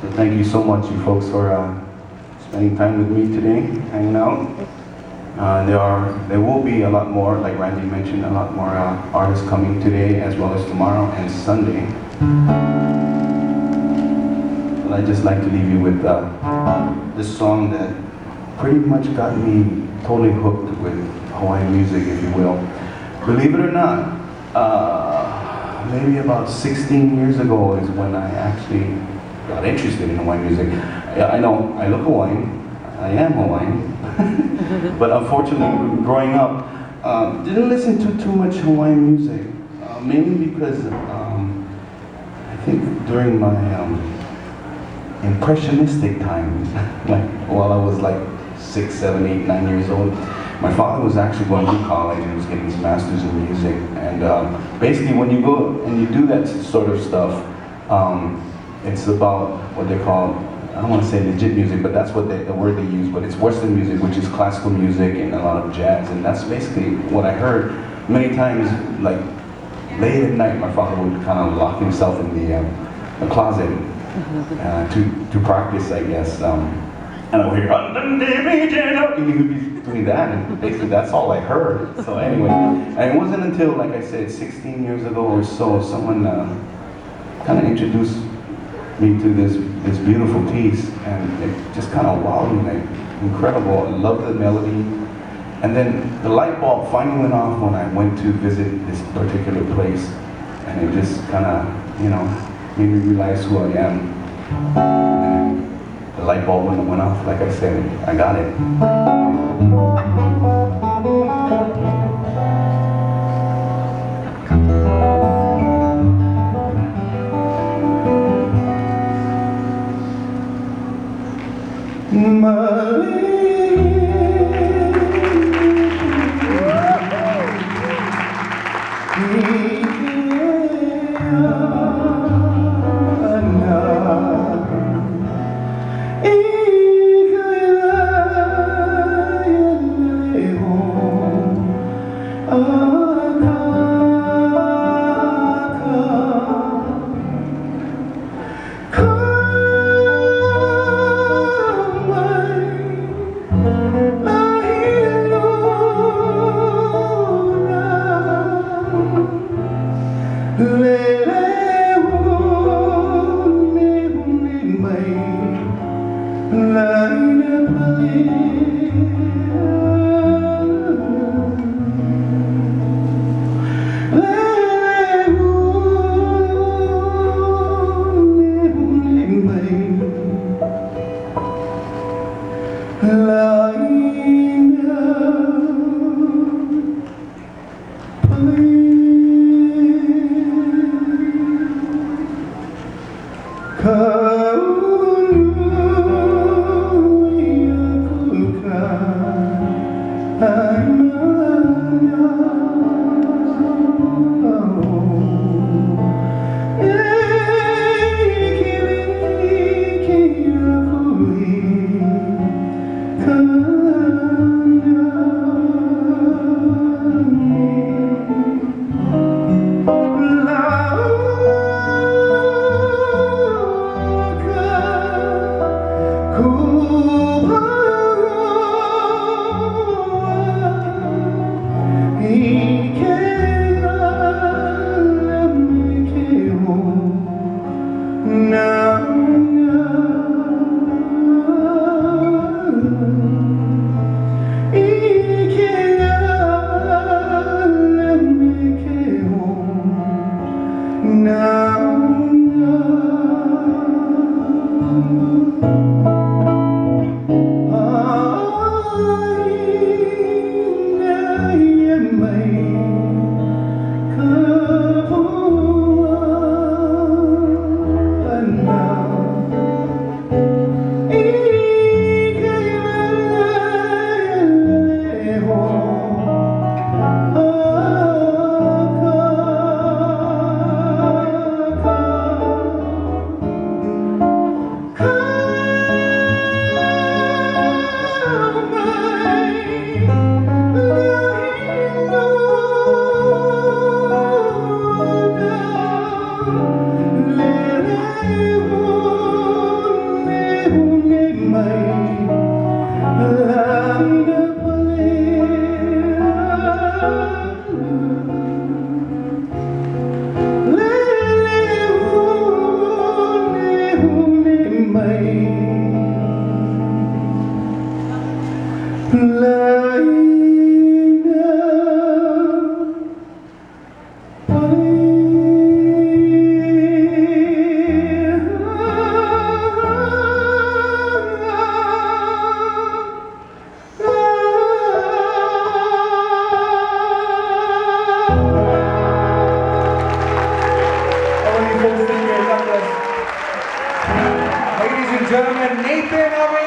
So thank you so much, you folks, for spending time with me today, hanging out. There will be a lot more, like Randy mentioned, a lot more artists coming today as well as tomorrow and Sunday. But I'd just like to leave you with this song that pretty much got me totally hooked with Hawaiian music, if you will. Believe it or not, maybe about 16 years ago is when I actually got interested in Hawaiian music. I know, I look Hawaiian, I am Hawaiian, but unfortunately, growing up, didn't listen to too much Hawaiian music, mainly because I think during my impressionistic times, like while I was like 6, 7, 8, 9 years old, my father was actually going to college and was getting his master's in music. And basically when you go and you do that sort of stuff, it's about what they call, I don't want to say legit music, but that's what the word they use, but it's Western music, which is classical music and a lot of jazz. And that's basically what I heard many times, like late at night, my father would kind of lock himself in the closet to practice, I guess. And I would hear, and he would be doing that, and basically that's all I heard. So anyway, and it wasn't until, like I said, 16 years ago or so, someone kind of introduced me to this beautiful piece, and it just kind of wowed me, like incredible. I love the melody. And then the light bulb finally went off when I went to visit this particular place, and it just kind of, you know, made me realize who I am. And the light bulb went off, like I said, I got it. gentlemen, Nathan Aweau.